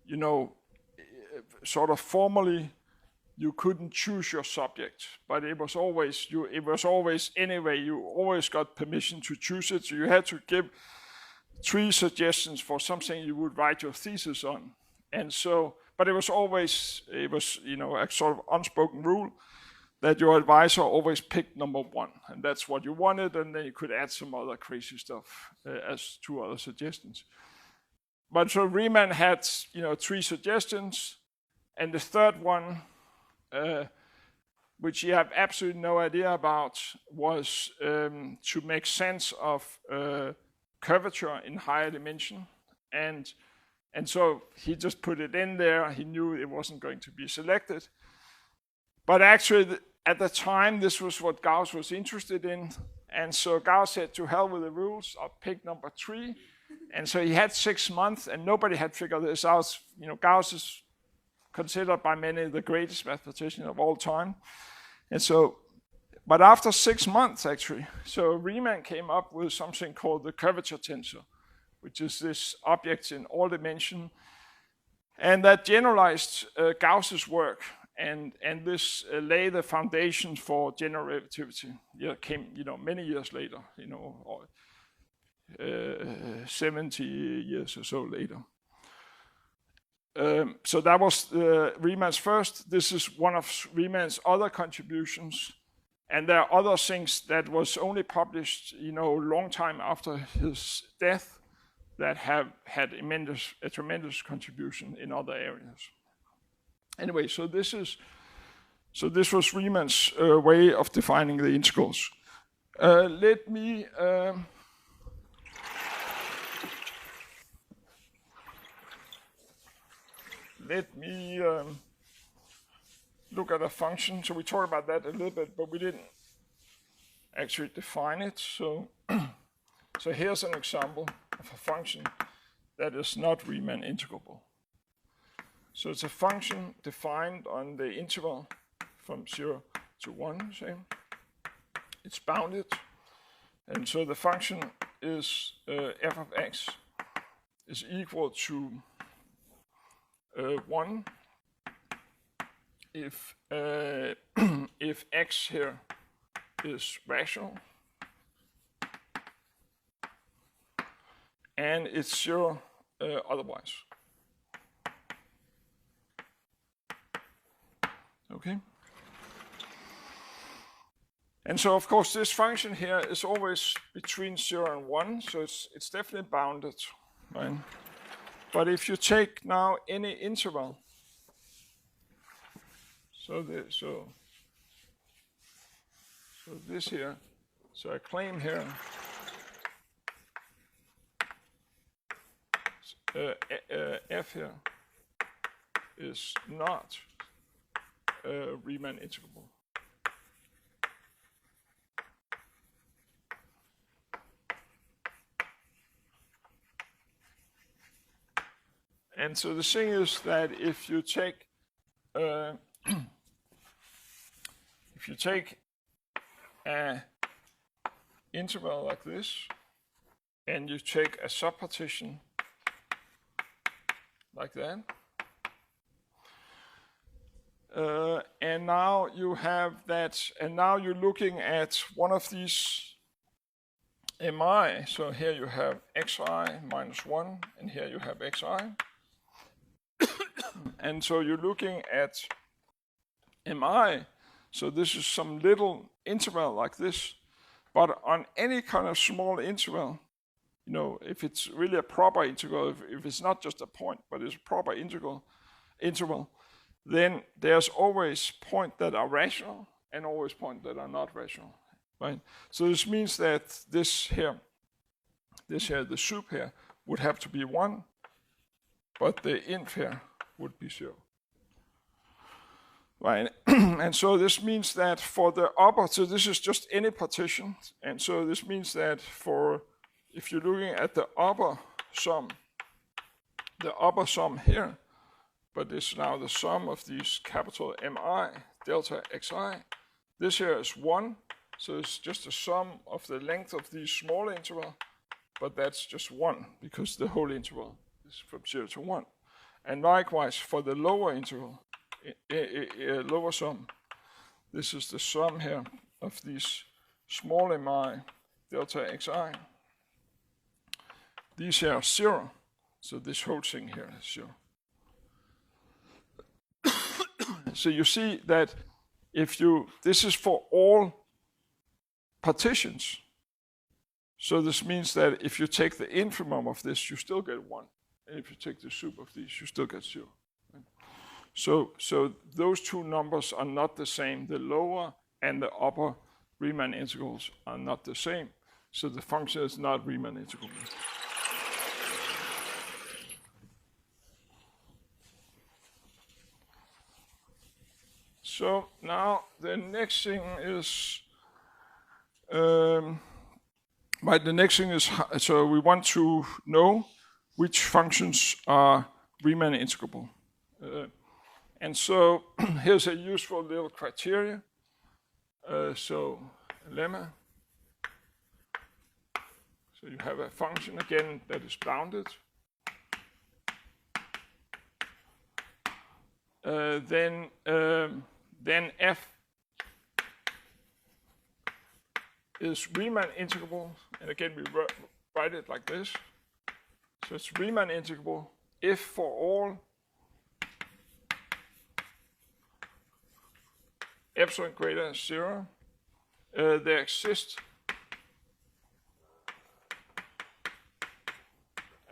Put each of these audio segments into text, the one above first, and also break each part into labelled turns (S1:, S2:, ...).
S1: you know, sort of formally, you couldn't choose your subject, but it was always anyway, you always got permission to choose it, so you had to give 3 suggestions for something you would write your thesis on. And so, but it was, you know, a sort of unspoken rule that your advisor always picked number 1, and that's what you wanted, and then you could add some other crazy stuff as 2 other suggestions. But so Riemann had, you know, 3 suggestions, and the third one, which you have absolutely no idea about, was to make sense of curvature in higher dimension, and so he just put it in there. He knew it wasn't going to be selected, but actually at the time this was what Gauss was interested in, and so Gauss said, to hell with the rules, I'll pick number 3. And so he had 6 months, and nobody had figured this out. You know, Gauss is considered by many the greatest mathematician of all time. And so, but after 6 months actually, so Riemann came up with something called the curvature tensor, which is this object in all dimension, and that generalized Gauss's work, and this laid the foundation for general relativity. It came, you know, many years later, you know, 70 years or so later. So that was Riemann's first. This is one of Riemann's other contributions, and there are other things that was only published, you know, a long time after his death that have had a tremendous contribution in other areas. Anyway, so this was Riemann's way of defining the integrals. Let me look at a function. So we talked about that a little bit, but we didn't actually define it. So, so here's an example of a function that is not Riemann integrable. So it's a function defined on the interval from 0 to 1, say. It's bounded. And so the function is f of x is equal to 1 if x here is rational, and it's 0 otherwise. Okay. And so, of course, this function here is always between 0 and 1, so it's definitely bounded, right? But if you take now any interval, so this here, so I claim here f here is not Riemann integrable. And so the thing is that if you take an interval like this, and you take a subpartition like that, and now you have that, and now you're looking at one of these mi. So here you have xi minus 1, and here you have xi. And so you're looking at mi. So this is some little interval like this. But on any kind of small interval, you know, if it's really a proper integral, if it's not just a point, but it's a proper interval, then there's always points that are rational and always points that are not rational, right? So this means that this here, the sup here, would have to be 1, but the inf here would be 0. Right, and so this means that for the upper, so this is just any partition, and so this means that for, if you're looking at the upper sum here, but it's now the sum of these capital Mi delta xi, this here is 1, so it's just the sum of the length of these small interval but that's just 1 because the whole interval is from 0 to 1. And likewise for the lower interval, lower sum, this is the sum here of these small mi delta xi. These here are 0, so this whole thing here is 0. So you see that this is for all partitions. So this means that if you take the infimum of this, you still get 1. And if you take the sup of these, you still get 0. So those two numbers are not the same. The lower and the upper Riemann integrals are not the same. So the function is not Riemann integrable. So now the next thing is, so we want to know which functions are Riemann integrable. And so here's a useful little criteria. So lemma. So you have a function again that is bounded. Then f is Riemann integrable, and again we write it like this. So it's Riemann integrable if for all epsilon greater than 0, there exists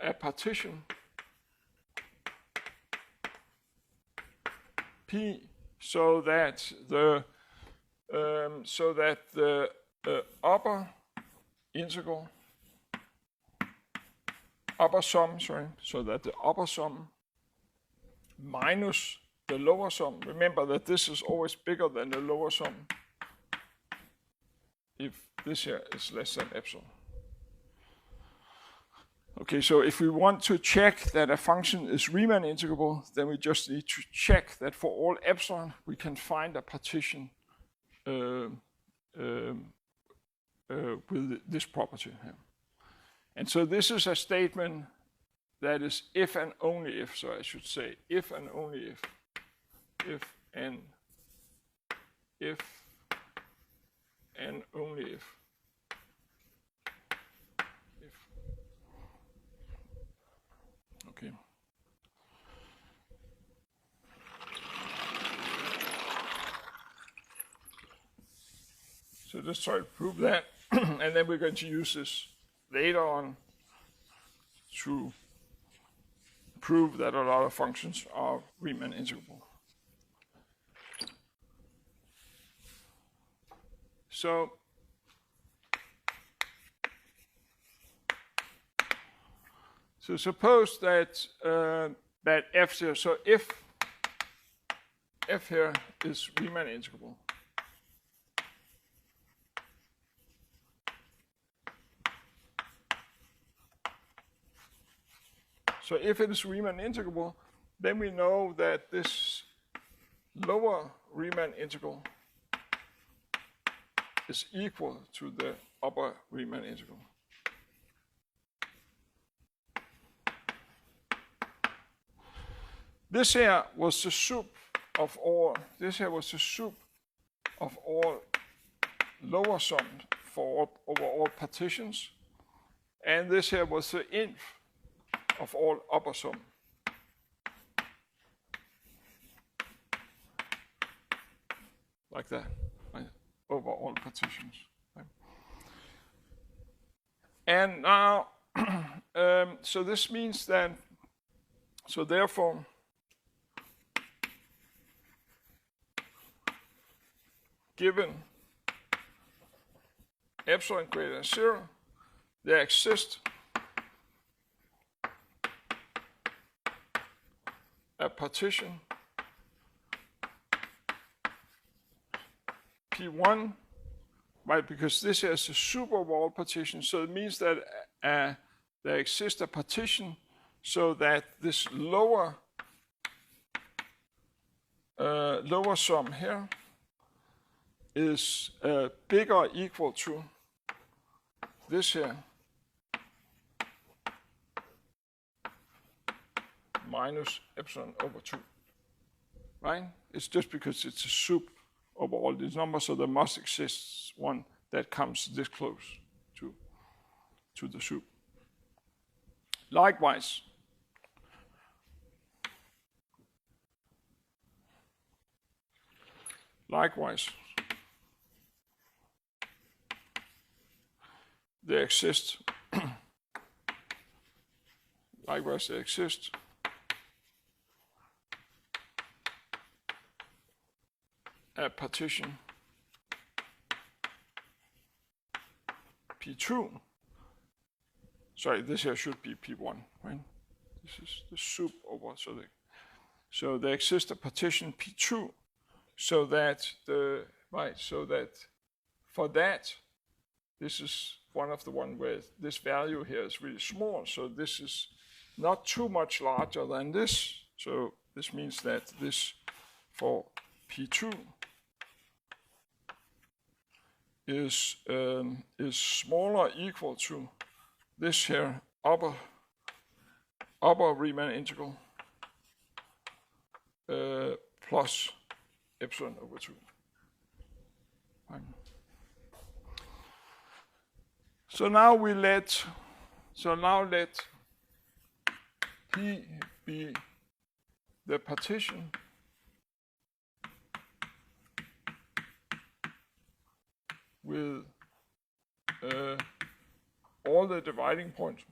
S1: a partition P so that the upper sum, so that the upper sum minus the lower sum. Remember that this is always bigger than the lower sum if this here is less than epsilon. Okay, so if we want to check that a function is Riemann integrable, then we just need to check that for all epsilon we can find a partition with this property here. And so this is a statement that is if and only if, so I should say if and only if and only if. Okay. So let's try to prove that, and then we're going to use this later on to prove that a lot of functions are Riemann integrable. So suppose that that f here, so if f here is Riemann integrable, so if it is Riemann integrable, then we know that this lower Riemann integral is equal to the upper Riemann integral. This here was the sup of all. This here was the sup of all lower sums over all partitions, and this here was the inf of all upper sum. Like that, right? Over all partitions. Right? And now, so this means that, so therefore, given epsilon greater than 0, there exists a partition P1, right? Because this here is a super-wall partition, so it means that there exists a partition so that this lower sum here is bigger or equal to this here minus epsilon over 2. Right? It's just because it's a soup over all these numbers, so there must exist one that comes this close to the soup. Likewise, they exist. Likewise, they exist a partition P2. Sorry, this here should be P1, right? This is the soup over, so they exist a partition P2, so that for that, this is one of the one where this value here is really small, so this is not too much larger than this, so this means that this for P2 is smaller or equal to this here upper Riemann integral plus epsilon over 2. So now let P be the partition with all the dividing points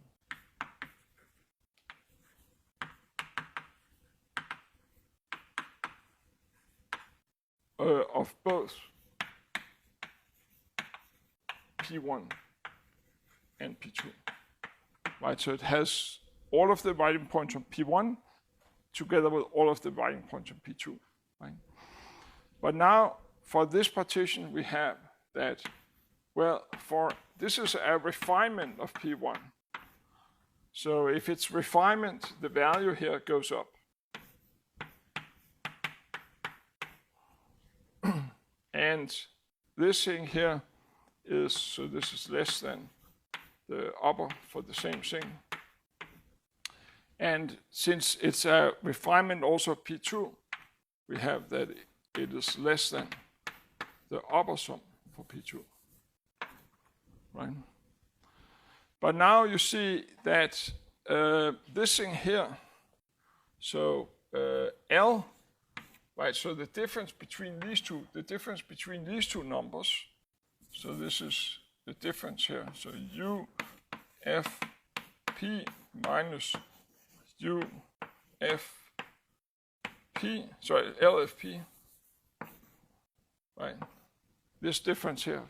S1: of both P1 and P2. Right, so it has all of the dividing points on P1 together with all of the dividing points on P2. Right? But now for this partition we have that, well, this is a refinement of P1. So if it's refinement, the value here goes up. And this thing here is, so this is less than the upper for the same thing. And since it's a refinement also of P2, we have that it is less than the upper sum for P2. Right? But now you see that this thing here, so L, right, so the difference between these two numbers, so this is the difference here, so U F P minus U F P, sorry, LFP, right, this difference here,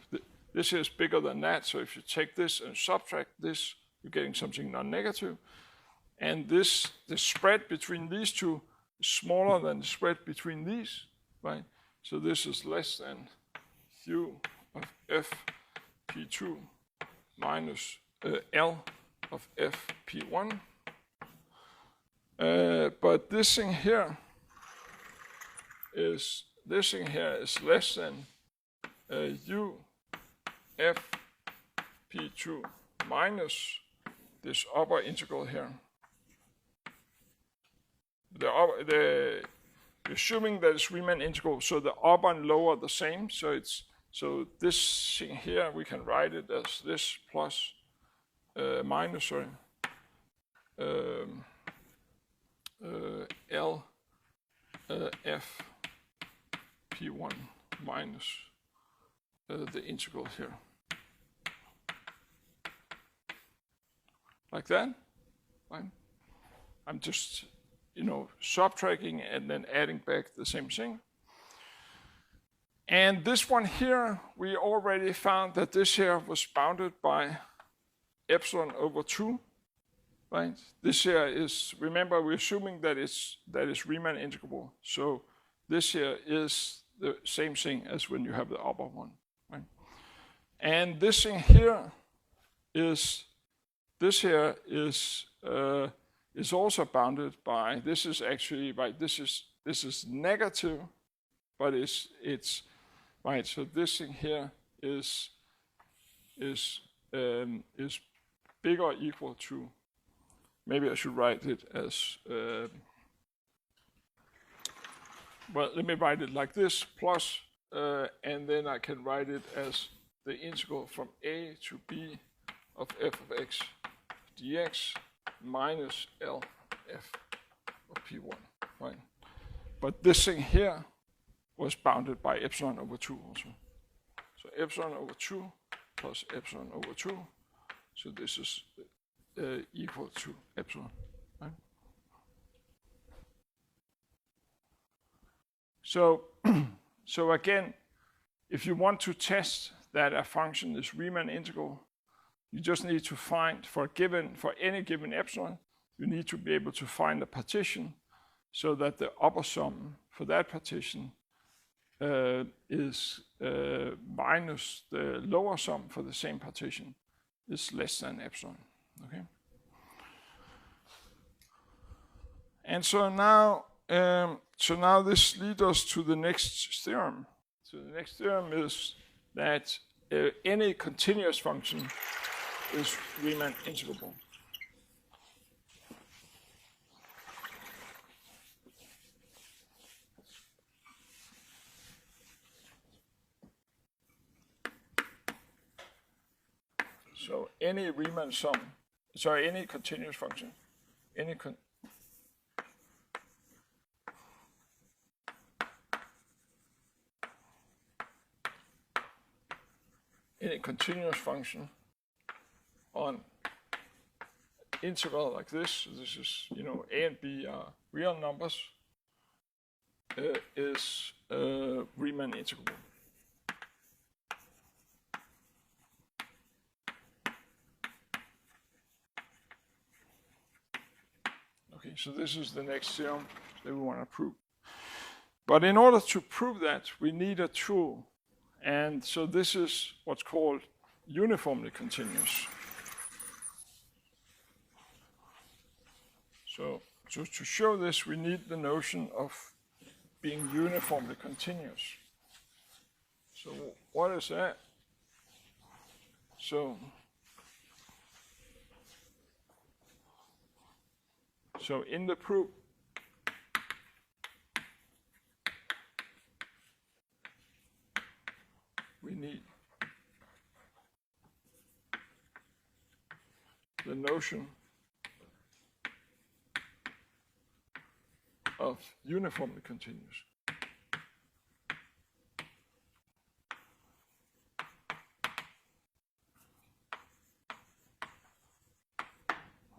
S1: this here is bigger than that, so if you take this and subtract this, you're getting something non-negative, and this, the spread between these two is smaller than the spread between these, right, so this is less than U of F P2 minus L of F P1, but this thing here is less than U F P2 minus this upper integral here. Assuming that it's Riemann integral, so the upper and lower are the same. So this thing here we can write it as this plus minus L F P1 minus the integral here. Like that, right? I'm just, subtracting and then adding back the same thing. And this one here, we already found that this here was bounded by epsilon over 2, right? This here is, remember, we're assuming that it's Riemann integrable. So this here is the same thing as when you have the upper one, right? And this thing here is also bounded by, this is actually, right, this is negative, but it's right, so this thing here is bigger or equal to maybe I should write it as, well, let me write it like this, plus, and then I can write it as the integral from a to b of f of x dx minus L f of p1, right? But this thing here was bounded by epsilon over 2 also. So epsilon over 2 plus epsilon over 2. So this is equal to epsilon, right? So, so again, if you want to test that a function is Riemann integral, you just need to find for any given epsilon, you need to be able to find a partition so that the upper sum for that partition is minus the lower sum for the same partition is less than epsilon. Okay. And so now this leads us to the next theorem. So the next theorem is that any continuous function is Riemann integrable. So any Riemann sum, sorry, any continuous function, any continuous function on integral like this is, a and b are real numbers, is Riemann integrable. Okay, so this is the next theorem that we want to prove. But in order to prove that, we need a tool. And so this is what's called uniformly continuous. So to show this, we need the notion of being uniformly continuous. So what is that? So in the proof, we need the notion of uniformly continuous.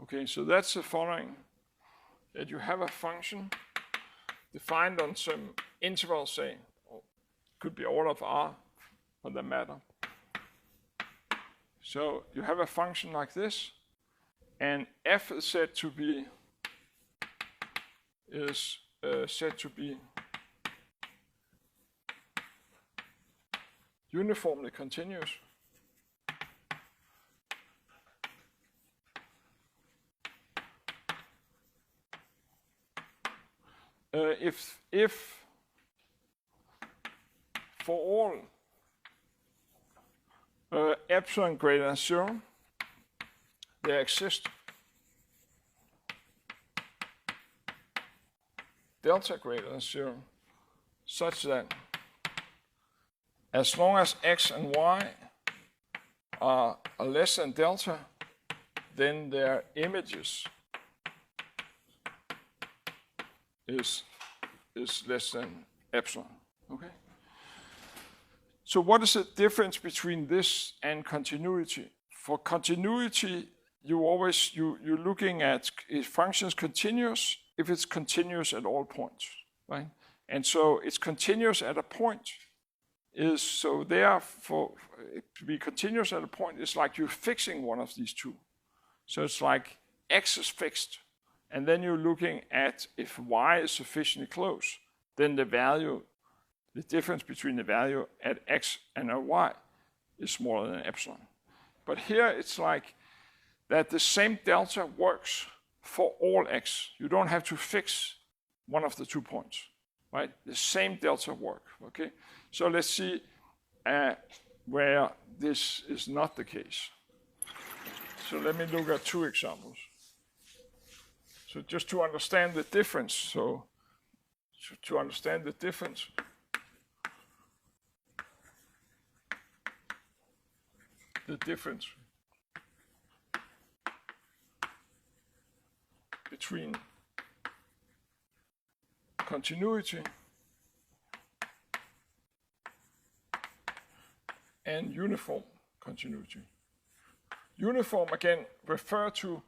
S1: Okay, so that's the following, that you have a function defined on some interval, say, could be all of R for that matter. So you have a function like this, and f is said to be uniformly continuous. If for all epsilon greater than 0, there exists delta greater than 0, such that as long as x and y are less than delta, then their images is less than epsilon. Okay. So what is the difference between this and continuity? For continuity, you're looking at if function's continuous, if it's continuous at all points, right? And so it's continuous at a point so therefore to be continuous at a point is like you're fixing one of these two. So it's like x is fixed, and then you're looking at if y is sufficiently close, then the difference between the value at x and at y is smaller than epsilon. But here it's like that the same delta works for all x. You don't have to fix one of the 2 points, right? The same delta work, okay? So let's see where this is not the case. So let me look at 2 examples. So just to understand the difference, so to understand the difference, between continuity and uniform continuity. Uniform, again, refer to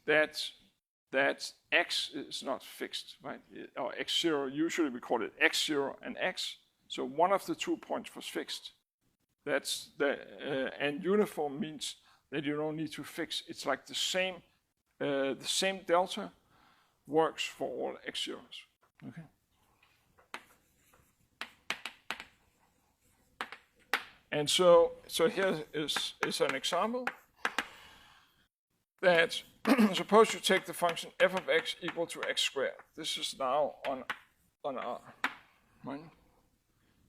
S1: that x is not fixed, right? Or x0, usually we call it x0 and x. So one of the 2 points was fixed. That's and uniform means that you don't need to fix. It's like the same delta works for all x0s. Okay. And so here is an example that suppose you take the function f of x equal to x squared. This is now on R, right?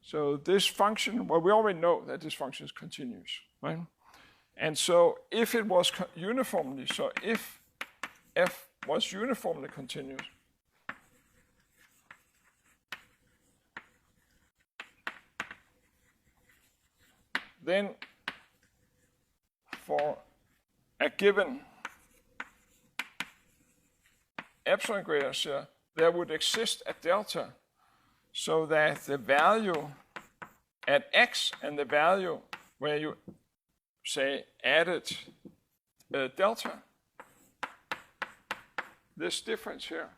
S1: So this function, well, we already know that this function is continuous, right? And so if it was uniformly, so if f was uniformly continuous, then for a given epsilon greater zero, there would exist a delta so that the value at x and the value where you say added delta, this difference here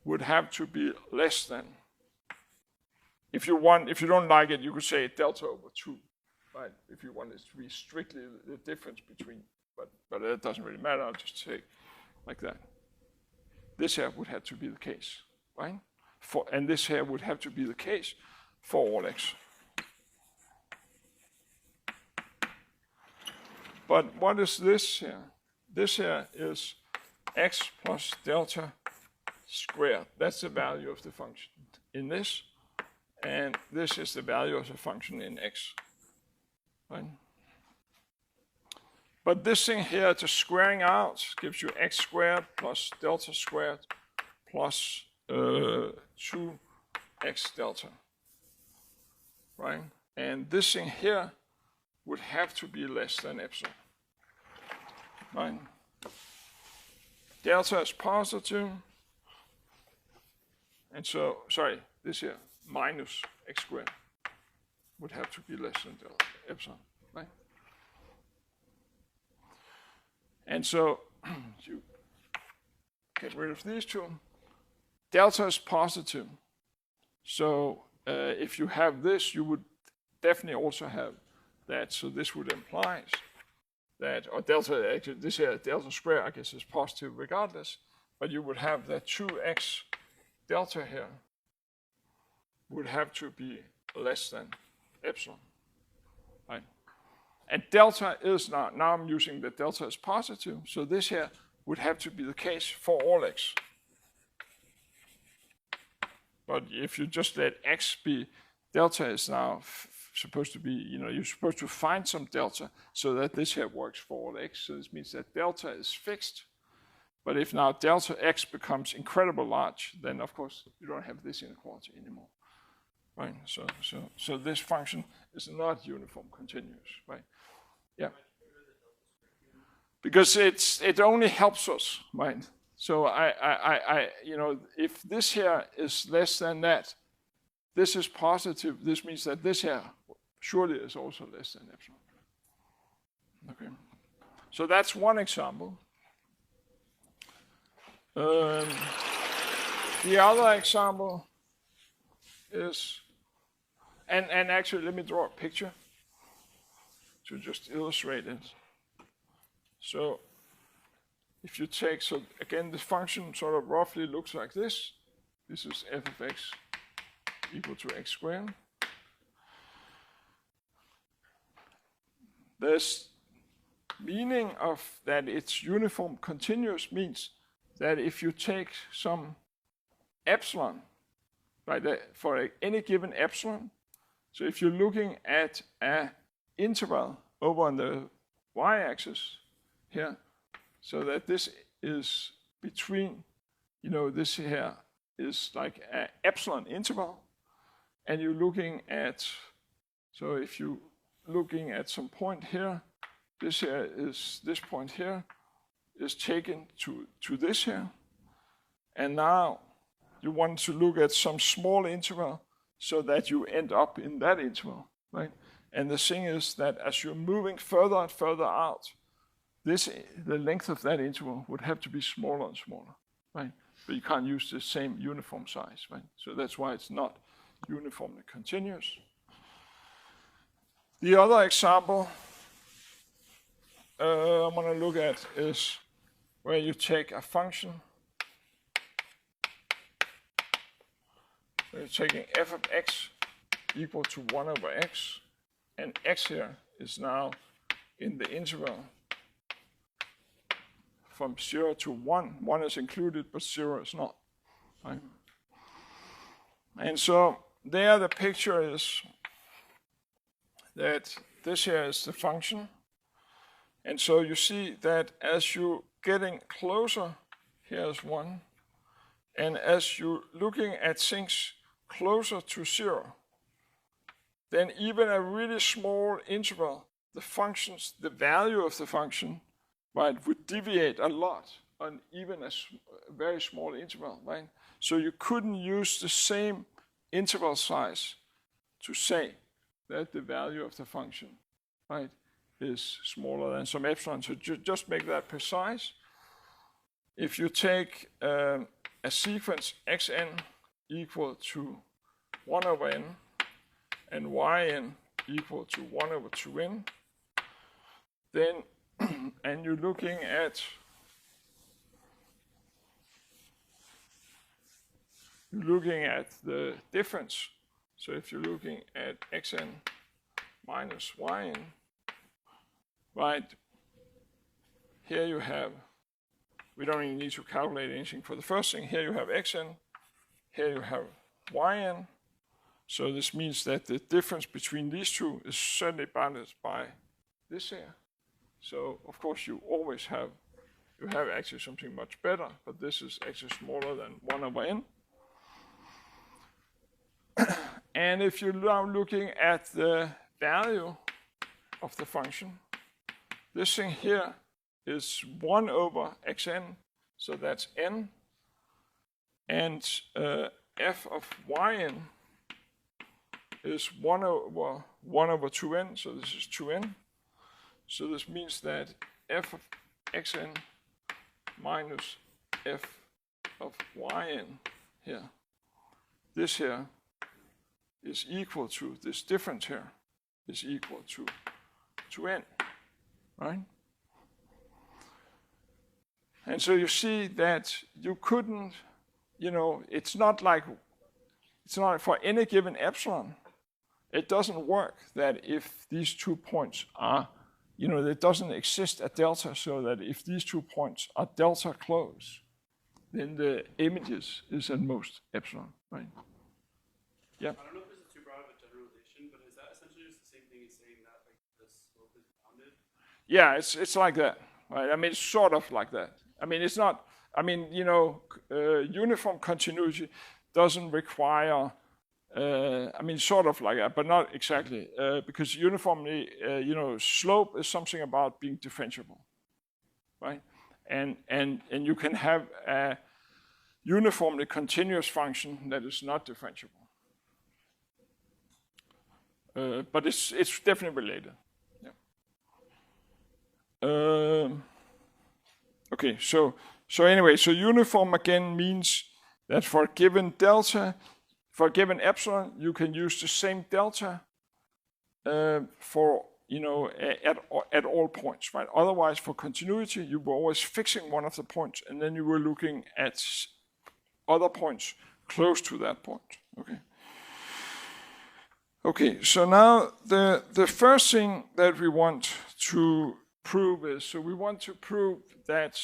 S1: would have to be less than. If you don't like it, you could say delta over 2, right? If you want it to be strictly the difference between, but it doesn't really matter. I'll just say like that. This here would have to be the case, right? And this here would have to be the case for all x. But what is this here? This here is x plus delta squared. That's the value of the function in this. And this is the value of the function in x, right? But this thing here, the squaring out, gives you x squared plus delta squared plus 2x delta, right? And this thing here would have to be less than epsilon, right? Delta is positive, and so, sorry, this here, minus x squared would have to be less than delta epsilon, right? And so you get rid of these two. Delta is positive. So if you have this, you would definitely also have that. So this would imply that, or delta, actually this here, delta square, I guess, is positive regardless. But you would have that 2x delta here would have to be less than epsilon, right? And delta is now I'm using that delta is positive, so this here would have to be the case for all x. But if you just let x be, delta is now supposed to be, you're supposed to find some delta so that this here works for all x. So this means that delta is fixed. But if now delta x becomes incredibly large, then of course you don't have this inequality anymore. Right, so this function is not uniform continuous, right? Yeah. Because it only helps us, right? So if this here is less than that, this is positive. This means that this here surely is also less than epsilon. Okay. So that's one example. The other example is. And actually, let me draw a picture to just illustrate it. So if you take, so again, the function sort of roughly looks like this. This is f of x equal to x squared. This meaning of that it's uniform continuous means that if you take some epsilon, right, for any given epsilon, so if you're looking at an interval over on the y-axis here, so that this is between, this here is like an epsilon interval, and you're looking at, so if you're looking at some point here, this point here is taken to this here, and now you want to look at some small interval so that you end up in that interval, right? And the thing is that as you're moving further and further out, the length of that interval would have to be smaller and smaller, right? But you can't use the same uniform size, right? So that's why it's not uniformly continuous. The other example I want to look at is where you take a function. So you're taking f of x equal to 1 over x, and x here is now in the interval from 0 to 1. 1 is included, but 0 is not. Right? And so there the picture is that this here is the function. And so you see that as you're getting closer, here's 1. And as you're looking at things closer to 0, then even a really small interval, the value of the function, right, would deviate a lot on even a very small interval, right? So you couldn't use the same interval size to say that the value of the function, right, is smaller than some epsilon. So just make that precise. If you take a sequence xn equal to 1 over n and yn equal to 1 over 2n, then, and you're looking at the difference. So if you're looking at xn minus yn, right, here you have, we don't even need to calculate anything for the first thing. Here you have xn, here you have yn. So this means that the difference between these two is certainly bounded by this here. So of course you always have, actually something much better, but this is actually smaller than 1 over n. And if you're now looking at the value of the function, this thing here is 1 over xn, so that's n, and f of yn is 1 over 2n, so this is 2n. So this means that f of xn minus f of yn here, this here is equal to, this difference here is equal to n, right? And so you see that you couldn't, it's not for any given epsilon. It doesn't work that if these 2 points are, it doesn't exist at delta, so that if these 2 points are delta close, then the images is at most epsilon, right? Yeah.
S2: I don't know if this is too broad of a generalization, but is that essentially just the same thing as saying that like the slope is bounded?
S1: Yeah, it's like that, right? I mean, it's sort of like that. I mean, it's not. I mean, uniform continuity doesn't require. I mean, sort of like that, but not exactly, because uniformly, slope is something about being differentiable, right? And you can have a uniformly continuous function that is not differentiable, but it's definitely related. Yeah. Okay, so anyway, so uniform again means that for a given delta. For a given epsilon, you can use the same delta for, at all points, right? Otherwise, for continuity, you were always fixing one of the points, and then you were looking at other points close to that point, okay? Okay, so now the first thing that we want to prove is, so we want to prove that,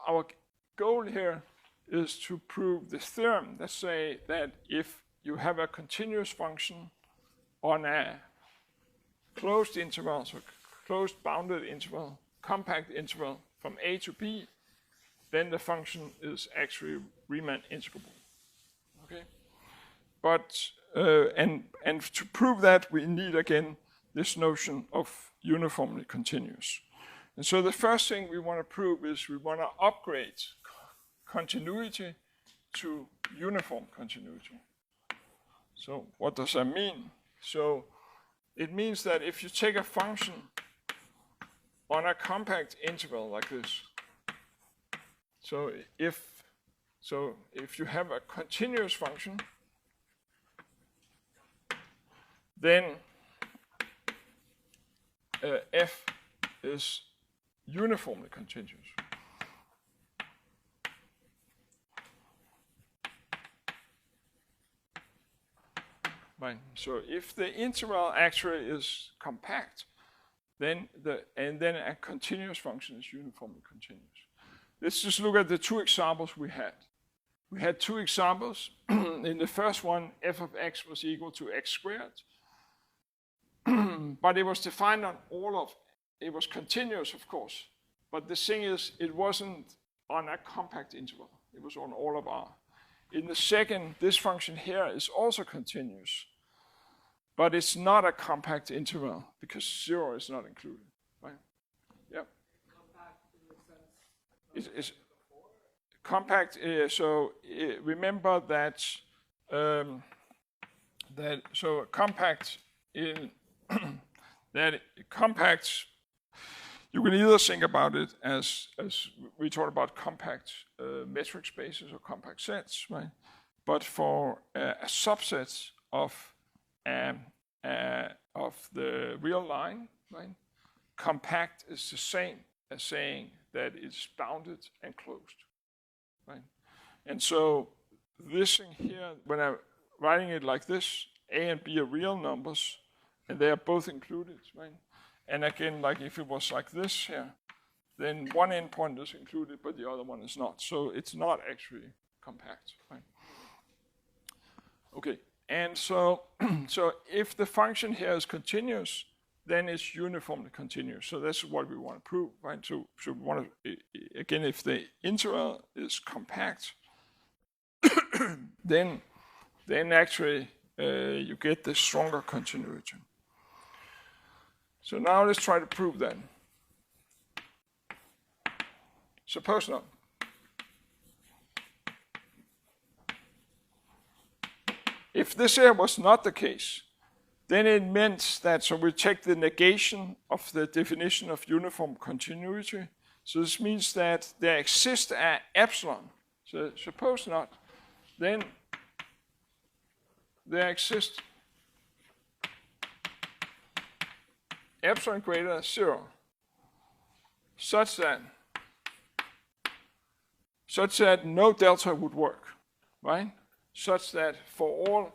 S1: our goal here is to prove the theorem that say that if you have a continuous function on a closed interval, so closed bounded interval, compact interval from a to b, then the function is actually Riemann integrable. Okay, but and to prove that, we need again this notion of uniformly continuous. And so the first thing we want to prove is we want to upgrade continuity to uniform continuity. So what does that mean? So it means that if you take a function on a compact interval like this, so if you have a continuous function, then f is uniformly continuous. Right. So if the interval actually is compact, then a continuous function is uniformly continuous. Let's just look at the two examples we had. We had two examples. In the first one, f of x was equal to x squared, but it was defined on all of. It was continuous, of course, but the thing is, it wasn't on a compact interval. It was on all of R. In the second, this function here is also continuous, but it's not a compact interval because 0 is not included, right? Yeah.
S2: Compact in the sense
S1: It's compact. Remember that compact in that compact. You can either think about it as we talked about compact metric spaces or compact sets, right? But for a subset of the real line, right? Compact is the same as saying that it's bounded and closed, right? And so this thing here, when I'm writing it like this, a and b are real numbers, and they are both included, right? And again, like if it was like this here, then one endpoint is included, but the other one is not. So it's not actually compact, right? Okay, and so if the function here is continuous, then it's uniformly continuous. So that's what we want to prove, right? So we want to, again, if the interval is compact, then actually you get the stronger continuity. So now let's try to prove that. Suppose not. If this here was not the case, then it meant that, so we take the negation of the definition of uniform continuity. So this means that there exists an epsilon. So suppose not, then there exists epsilon greater than 0, such that no delta would work, right? Such that for all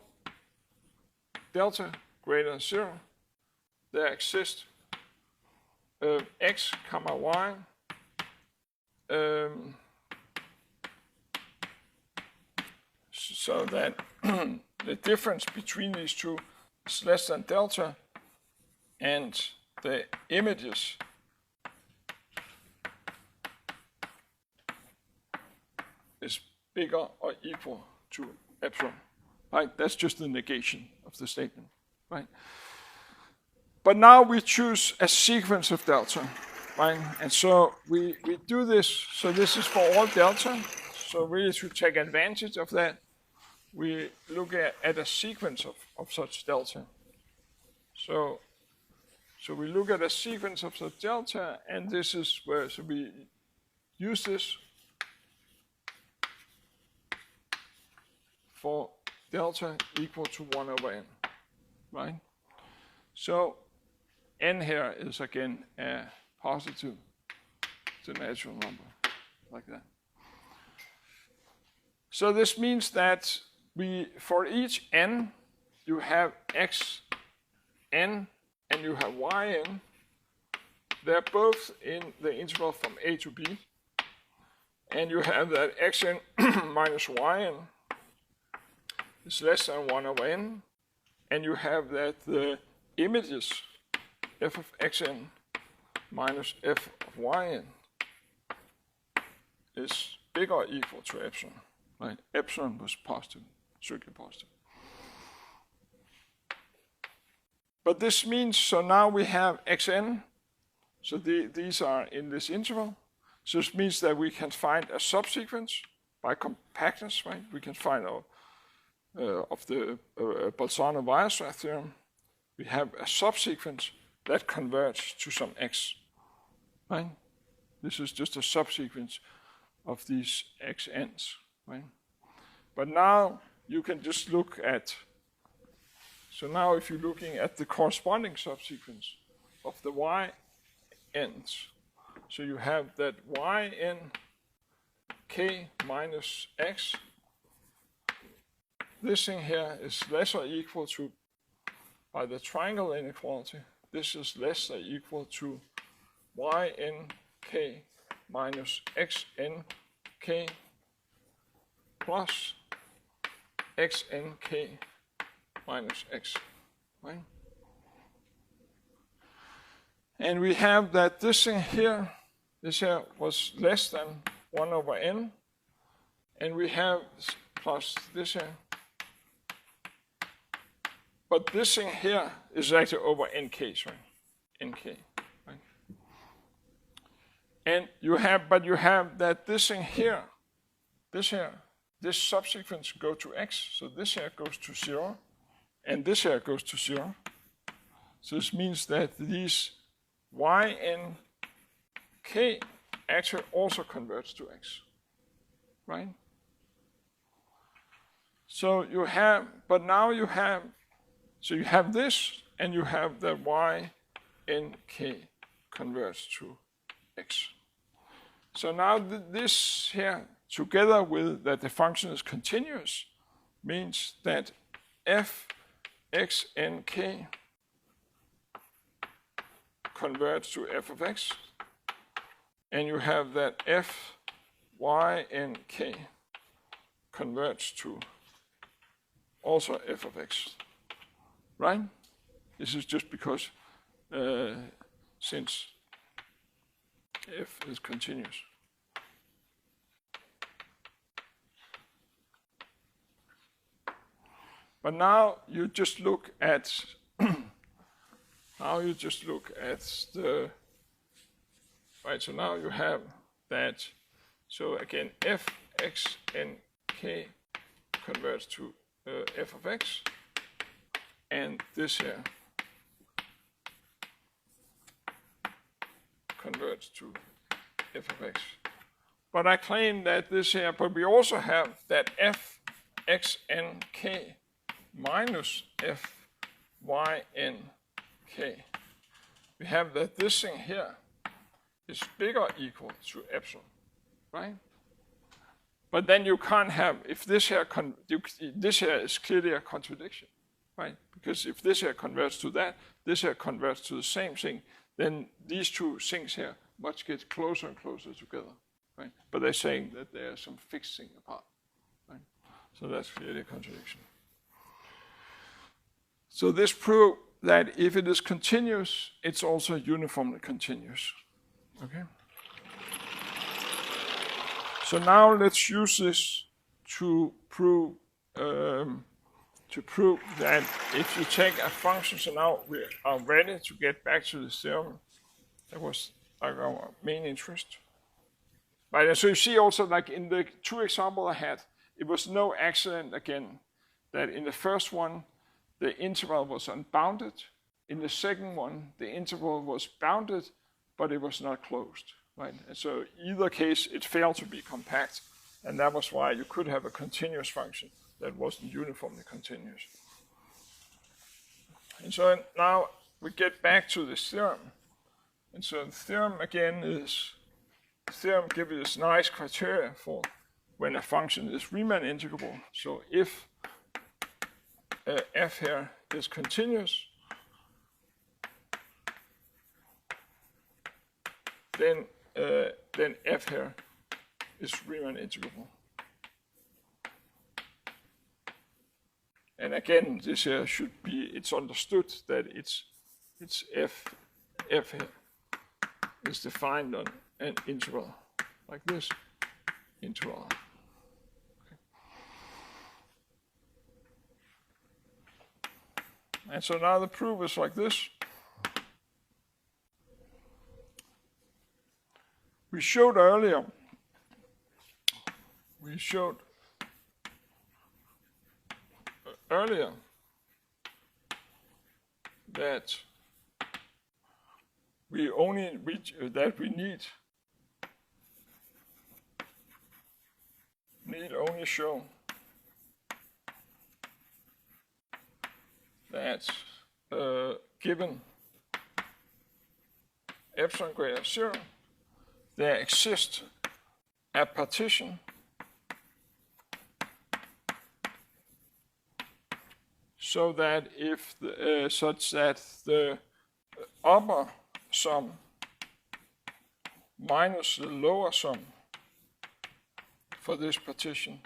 S1: delta greater than 0, there exists x comma y so that the difference between these two is less than delta, and the images is bigger or equal to epsilon, right? That's just the negation of the statement, right? But now we choose a sequence of delta, right? And so we do this, so this is for all delta. So really to take advantage of that, we look at a sequence of such delta. So we look at a sequence of such delta, and this is where, so we use this for delta equal to 1 over n, right? So n here is again a positive to natural number, like that. So this means that for each n, you have x n and you have yn. They're both in the interval from a to b. And you have that xn minus yn is less than 1 over n. And you have that the images f of xn minus f of yn is bigger or equal to epsilon. Right? Epsilon was positive, strictly positive. But this means, so now we have xn, so these are in this interval. So this means that we can find a subsequence by compactness, right? We can find of the Bolzano-Weierstrass theorem. We have a subsequence that converges to some x, right? This is just a subsequence of these xn's, right? But now you can just look at, so now if you're looking at the corresponding subsequence of the yn's, so you have that yn k minus x, this thing here is less or equal to, by the triangle inequality, this is less or equal to yn k minus xn k plus xn k minus x, right? And we have that this thing here, this here was less than 1 over n, and we have plus this here. But this thing here is actually over nk, sorry, nk, right? And you have, but you have that this thing here, this subsequence go to x, so this here goes to 0, and this here goes to 0. So this means that these yn k actually also converts to x, right? So you have, but now you have, so you have this, and you have that yn k converts to x. So now this here, together with that the function is continuous, means that f xn k converts to f of x, and you have that f yn k converts to also f of x, right? This is just because since f is continuous. But now you just look at the, right, so now you have that, so again, f x n k converts to f of x, and this here converts to f of x. But I claim that this here, but we also have that f x n k minus f yn k. We have that this thing here is bigger or equal to epsilon, right? But then you can't have, if this here, this here is clearly a contradiction, right? Because if this here converts to that, this here converts to the same thing, then these two things here must get closer and closer together, right? But they're saying that there are some fixed thing apart, right? So that's clearly a contradiction. So this proves that if it is continuous, it's also uniformly continuous, okay? So now let's use this to prove that if you take a function, so now we are ready to get back to the theorem. That was like our main interest. Right, so you see also like in the two examples I had, it was no accident again that in the first one, the interval was unbounded. In the second one, the interval was bounded, but it was not closed, right? And so either case, it failed to be compact, and that was why you could have a continuous function that wasn't uniformly continuous. And so now we get back to this theorem. And so the theorem again is, the theorem gives you this nice criteria for when a function is Riemann integrable. So if f here is continuous, then f here is Riemann integrable. And again, this here should be, it's understood that it's f here is defined on an interval like this, interval. Okay. And so now the proof is like this. We showed earlier that we need only show that given epsilon greater 0, there exists a partition so that if such that the upper sum minus the lower sum for this partition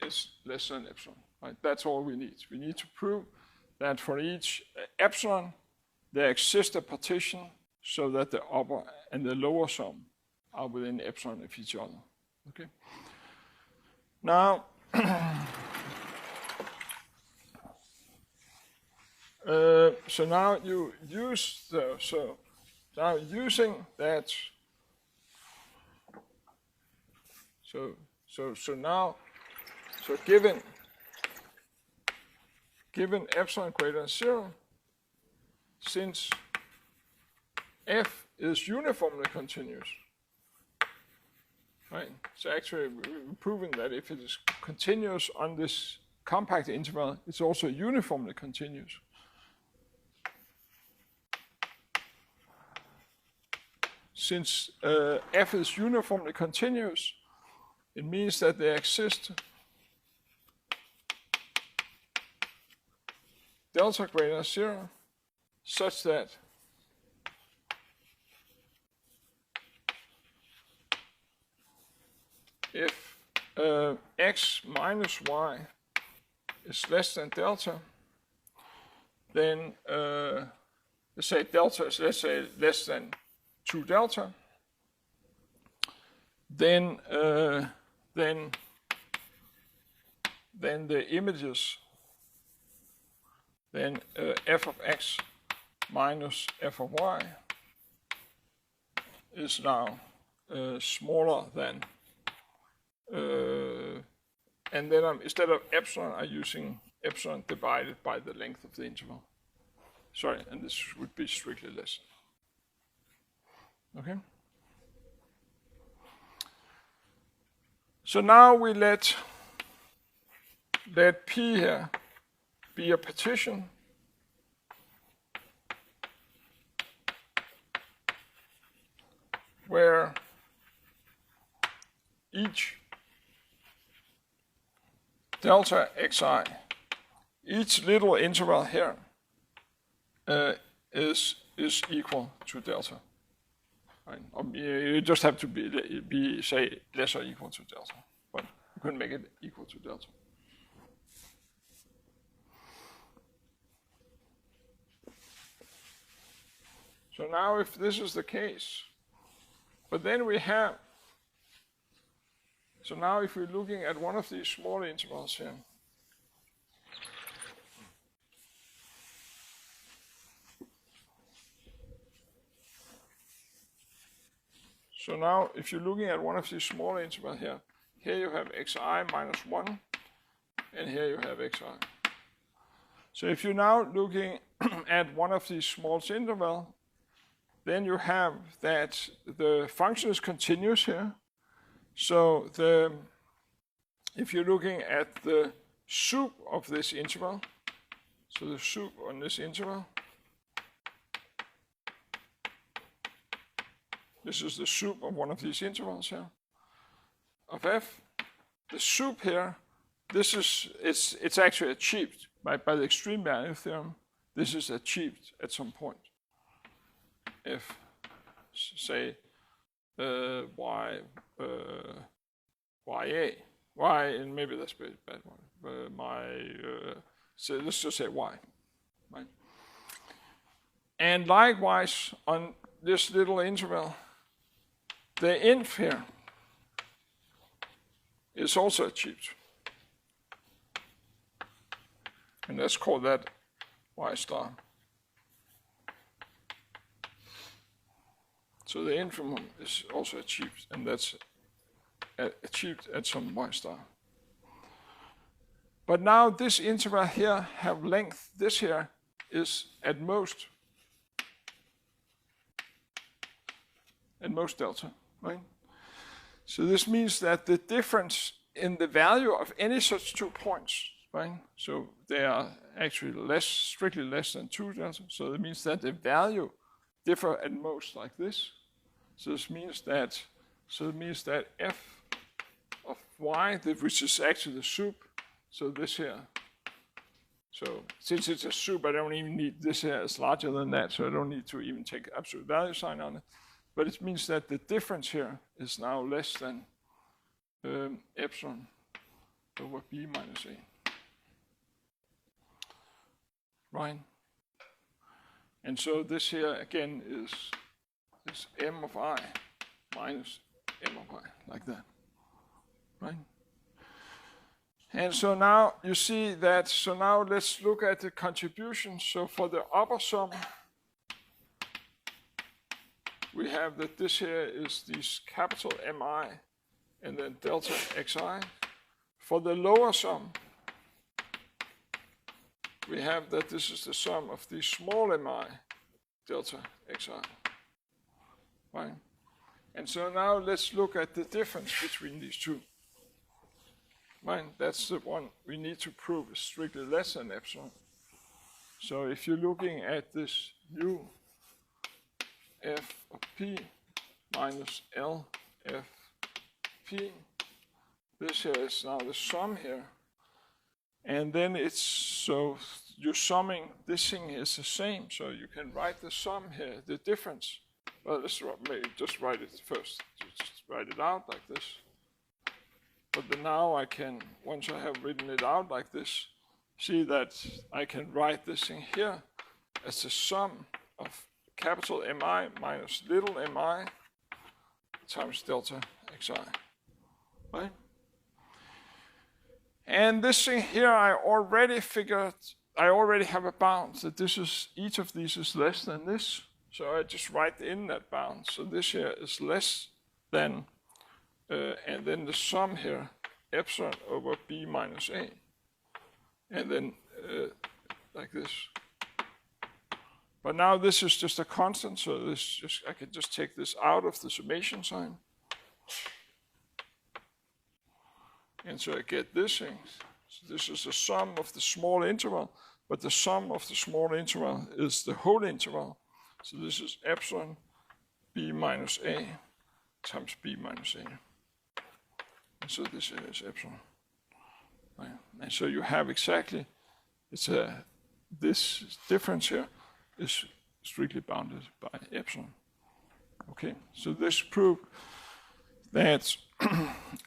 S1: is less than epsilon. Right? That's all we need. We need to prove that for each epsilon there exists a partition so that the upper and the lower sum are within epsilon of each other. Okay. Now, so now you use now using that. So given epsilon greater than 0, since f is uniformly continuous, right? So actually we're proving that if it is continuous on this compact interval, it's also uniformly continuous. Since f is uniformly continuous, it means that there exists delta greater than 0 such that if x minus y is less than delta, then let's say delta is less than 2 delta, then the images, then f of x minus f of y is now smaller than, and then instead of epsilon, I'm using epsilon divided by the length of the interval. Sorry, and this would be strictly less. Okay. So now we let P here be a partition where each delta xi, each little interval here is equal to delta. Right. You just have to be say less or equal to delta, but you couldn't make it equal to delta. So now if this is the case, but then we have, so now if we're looking at one of these small intervals here, so now, if you're looking at one of these small intervals here, here you have xi minus 1, and here you have xi. So if you're now looking at one of these small intervals, then you have that the function is continuous here. So if you're looking at the sup of this interval, so the sup on this interval, this is the sup of one of these intervals here, of f. The sup here, it's actually achieved by the extreme value theorem. This is achieved at some point. If, say, y, and maybe that's a bad one, so let's just say y, right? And likewise, on this little interval, the inf here is also achieved. And let's call that y star. So the infimum is also achieved, and that's achieved at some y star. But now this interval here have length. This here is at most delta, right? So this means that the difference in the value of any such 2 points, right? So they are actually strictly less than 2 delta. So it means that the value differ at most like this. So this means that f of y, which is actually the soup, so this here. So since it's a soup, I don't even need this here is larger than that, so I don't need to even take absolute value sign on it. But it means that the difference here is now less than epsilon over b minus a. Right? And so this here again is m of I minus m of I, like that. Right? And so now you see that, so now let's look at the contribution. So for the upper sum, we have that this here is these capital Mi and then delta xi. For the lower sum, we have that this is the sum of the small mi delta xi. Right? And so now let's look at the difference between these two. Right? That's the one we need to prove is strictly less than epsilon. So if you're looking at this u f of p minus l f p, this here is now the sum here. And then it's, so you're summing, this thing is the same, so you can write the sum here, the difference. Well, let's maybe just write it first. Just write it out like this. But then now I can, once I have written it out like this, see that I can write this thing here as the sum of capital Mi minus little mi times delta xi. Right? And this thing here I already have a bound that this is, each of these is less than this. So I just write in that bound. So this here is less than, and then the sum here, epsilon over b minus a. And then like this. But now this is just a constant, so this just, I can just take this out of the summation sign. And so I get this thing. So this is the sum of the small interval, but the sum of the small interval is the whole interval. So this is epsilon b minus a times b minus a. And so this is epsilon. Right. And so you have exactly, it's this difference here is strictly bounded by epsilon. Okay, so this proves that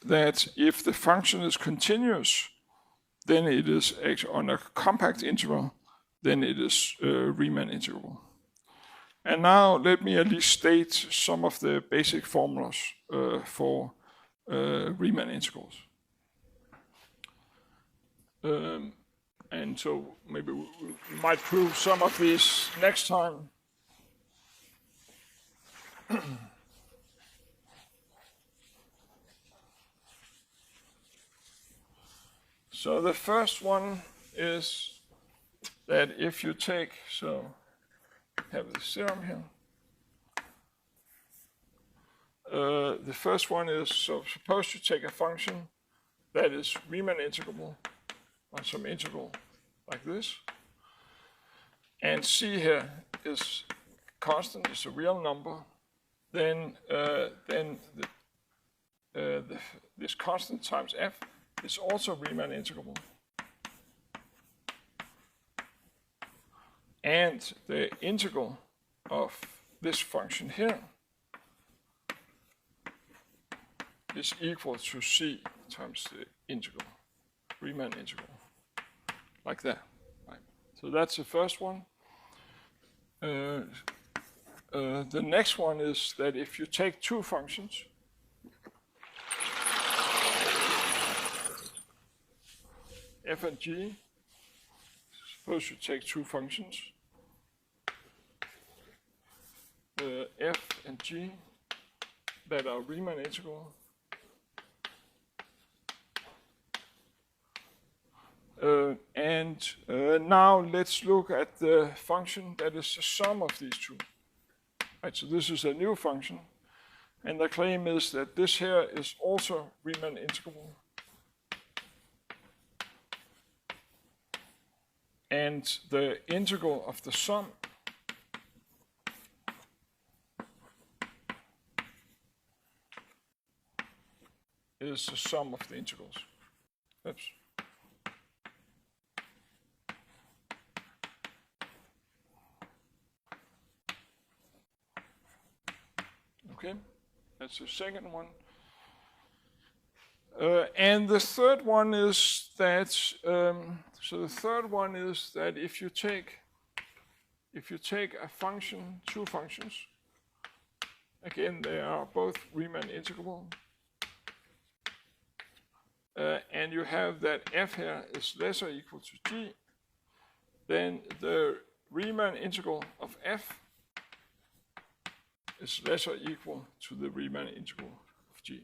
S1: that if the function is continuous, then it is actually on a compact interval, then it is Riemann integrable. And now let me at least state some of the basic formulas for Riemann integrals. And so maybe we might prove some of these next time. So the first one is that if you take, so have the theorem here. The first one is, so suppose you take a function that is Riemann integrable on some integral like this, and C here is constant, is a real number, then this constant times f is also Riemann integrable. And the integral of this function here is equal to C times the integral, Riemann integral, like that. Right. So that's the first one. The next one is that if you take two functions, f and g. Suppose you take two functions, f and g, that are Riemann integral. Now let's look at the function that is the sum of these two. Right, so this is a new function, and the claim is that this here is also Riemann integrable. And the integral of the sum is the sum of the integrals. Oops. Okay, that's the second one. And the third one is that, so the third one is that if you take a function, two functions, again, they are both Riemann integrable, and you have that f here is less or equal to g, then the Riemann integral of f is less or equal to the Riemann integral of g.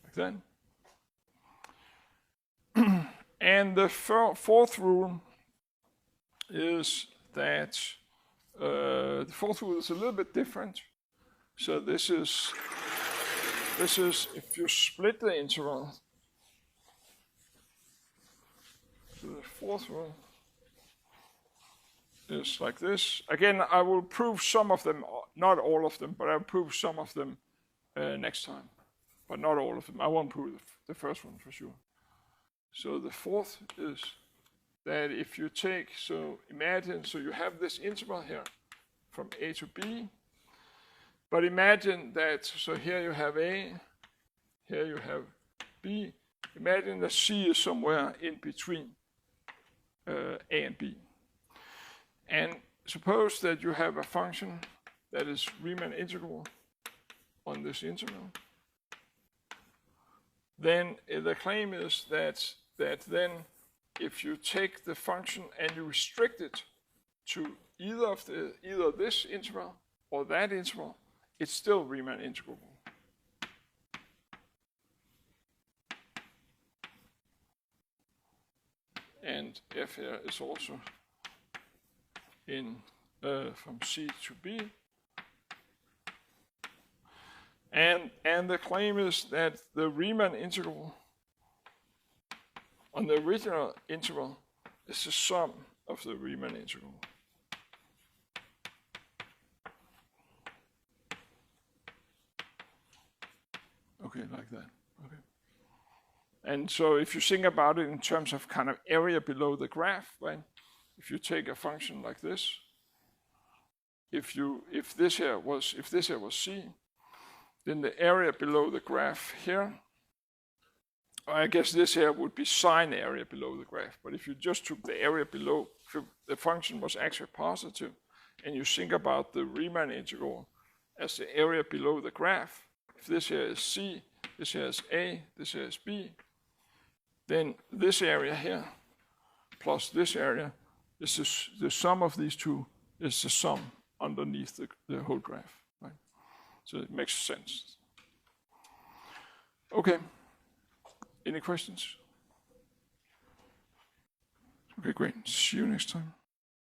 S1: Like that. And the fourth rule is that the fourth rule is a little bit different. So this is if you split the interval. So the fourth rule is like this. Again, I will prove some of them, not all of them, but I'll prove some of them next time. But not all of them. I won't prove the first one for sure. So the fourth is that if you take, so imagine, so you have this interval here from A to B, but imagine that, so here you have A, here you have B. Imagine that C is somewhere in between A and B. And suppose that you have a function that is Riemann integral on this interval. Then the claim is that then if you take the function and you restrict it to either this interval or that interval, it's still Riemann integrable. And f here is also in from C to B. And the claim is that the Riemann integral on the original interval is the sum of the Riemann integral. Okay, like that. Okay. And so if you think about it in terms of kind of area below the graph, right? If you take a function like this, if this here was C, then the area below the graph here, I guess this here would be sine area below the graph. But if you just took the area below, if the function was actually positive, and you think about the Riemann integral as the area below the graph, if this here is C, this here is A, this here is B, then this area here plus this area is the sum of these two is the sum underneath the whole graph, right? So it makes sense. Okay. Any questions? Okay, great. See you next time.